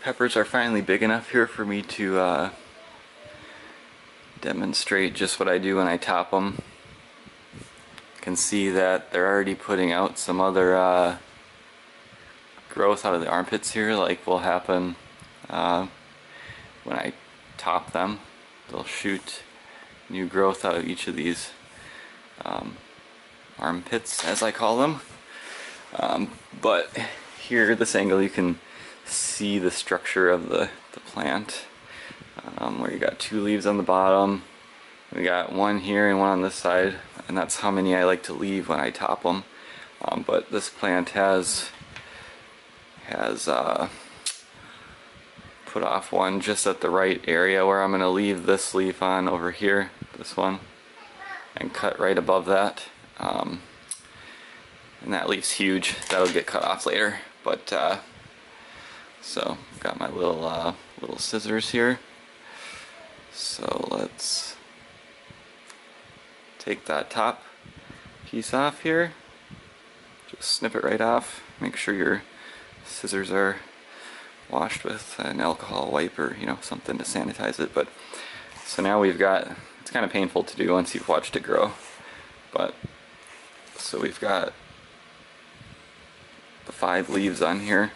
peppers are finally big enough here for me to demonstrate just what I do when I top them. You can see that they're already putting out some other growth out of the armpits here, like will happen when I top them. They'll shoot new growth out of each of these armpits, as I call them. But here, this angle, you can see the structure of the plant, where you got two leaves on the bottom. We got one here and one on this side, and that's how many I like to leave when I top them. But this plant has put off one just at the right area where I'm going to leave this leaf on over here, this one, and cut right above that. And that leaf's huge. That'll get cut off later. But so got my little scissors here. So let's take that top piece off here. Just snip it right off. Make sure your scissors are washed with an alcohol wipe or, you know, something to sanitize it. But so now we've got, it's kind of painful to do once you've watched it grow, but so we've got the 5 leaves on here,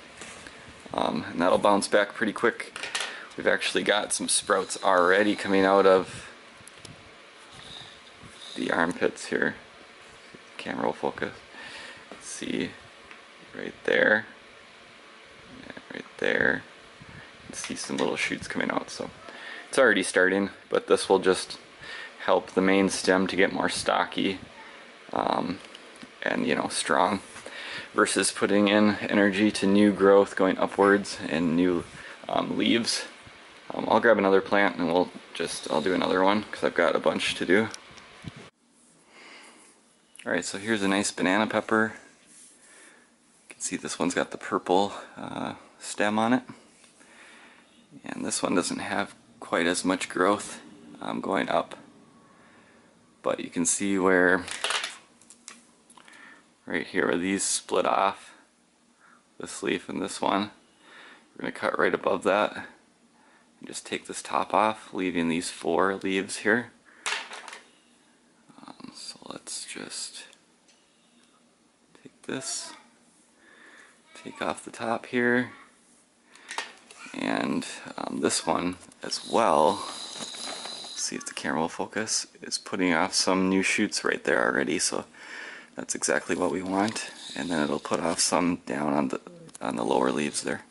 and that'll bounce back pretty quick. We've actually got some sprouts already coming out of the armpits here. Camera will focus. See right there, right there. You can see some little shoots coming out. So it's already starting, but this will just help the main stem to get more stocky and, you know, strong, versus putting in energy to new growth going upwards and new leaves. I'll grab another plant and I'll do another one because I've got a bunch to do. Alright, so here's a nice banana pepper. You can see this one's got the purple stem on it, and this one doesn't have quite as much growth going up, but you can see where right here where these split off, this leaf and this one, we're going to cut right above that and just take this top off, leaving these 4 leaves here. So let's just take this, take off the top here, and this one as well, see if the camera will focus, is putting off some new shoots right there already, so that's exactly what we want. And then it'll put off some down on the lower leaves there.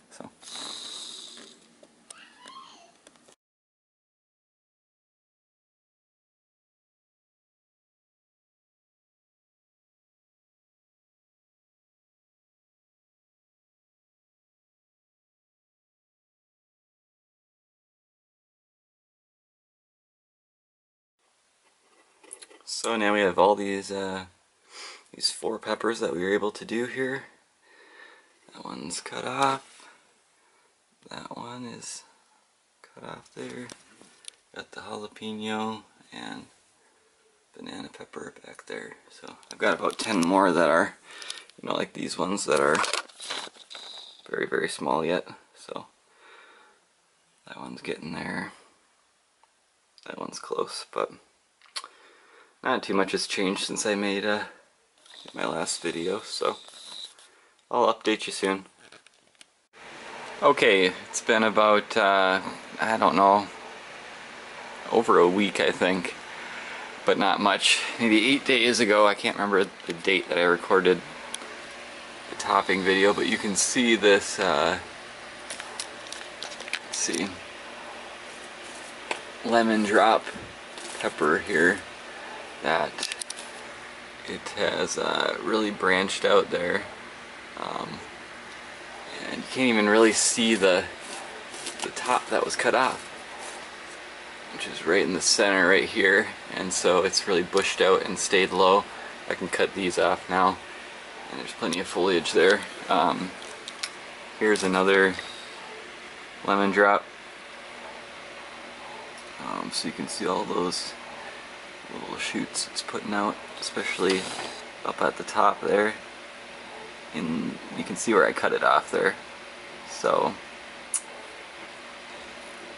So now we have all these 4 peppers that we were able to do here. That one's cut off. That one is cut off there. Got the jalapeno and banana pepper back there. So I've got about 10 more that are, you know, like these ones that are very, very small yet. So that one's getting there. That one's close, but not too much has changed since I made my last video, so I'll update you soon. Okay, it's been about, I don't know, over a week I think, but not much. Maybe 8 days ago, I can't remember the date that I recorded the topping video, but you can see this, let's see, lemon drop pepper here, that it has really branched out there, and you can't even really see the top that was cut off, which is right in the center right here, and so it's really bushed out and stayed low. I can cut these off now, and there's plenty of foliage there. Here's another lemon drop, so you can see all those little shoots it's putting out, especially up at the top there, and you can see where I cut it off there. So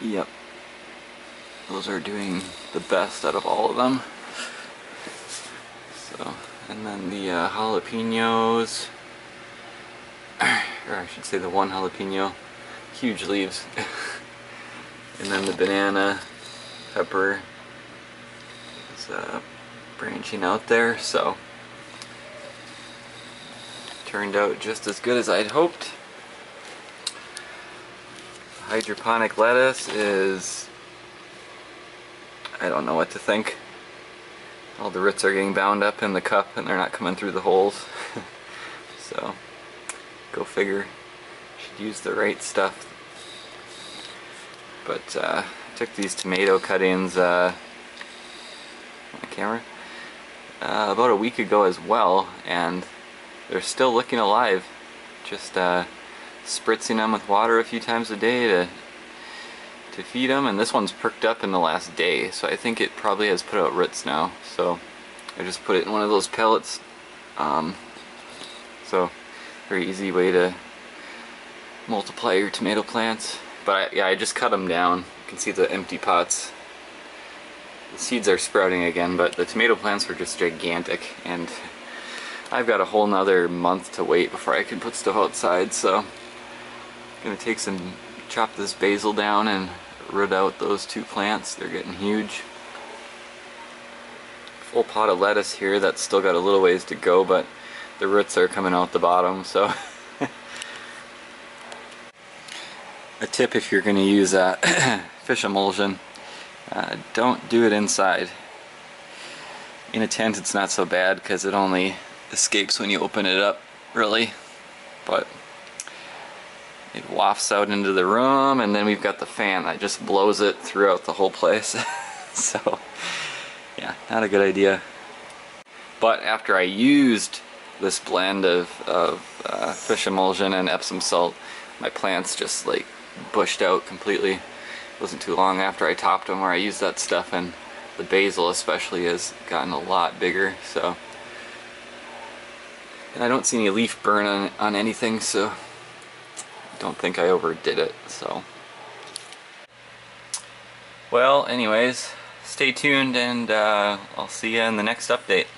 Yep. Those are doing the best out of all of them. So, and then the jalapenos, or I should say the one jalapeno, huge leaves. And then the banana pepper is branching out there, so turned out just as good as I'd hoped. Hydroponic lettuce is, I don't know what to think. All the roots are getting bound up in the cup and they're not coming through the holes. So, go figure. Should use the right stuff. But I took these tomato cuttings on the camera about a week ago as well, and they're still looking alive. Just spritzing them with water a few times a day to feed them, and this one's perked up in the last day, so I think it probably has put out roots now. So I just put it in one of those pellets. So very easy way to multiply your tomato plants. But yeah, I just cut them down. You can see the empty pots. The seeds are sprouting again, but the tomato plants were just gigantic, and I've got a whole nother month to wait before I can put stuff outside, so I'm gonna chop this basil down and root out those two plants. They're getting huge. Full pot of lettuce here that's still got a little ways to go, but the roots are coming out the bottom, so a tip if you're going to use fish emulsion, don't do it inside. In a tent it's not so bad because it only escapes when you open it up, really, but it wafts out into the room, and then we've got the fan that just blows it throughout the whole place. So yeah, not a good idea. But after I used this blend of fish emulsion and Epsom salt, my plants just like bushed out completely. It wasn't too long after I topped them where I used that stuff, and the basil especially has gotten a lot bigger. So, and I don't see any leaf burn on anything, so I don't think I overdid it. So, well, anyways, stay tuned, and I'll see you in the next update.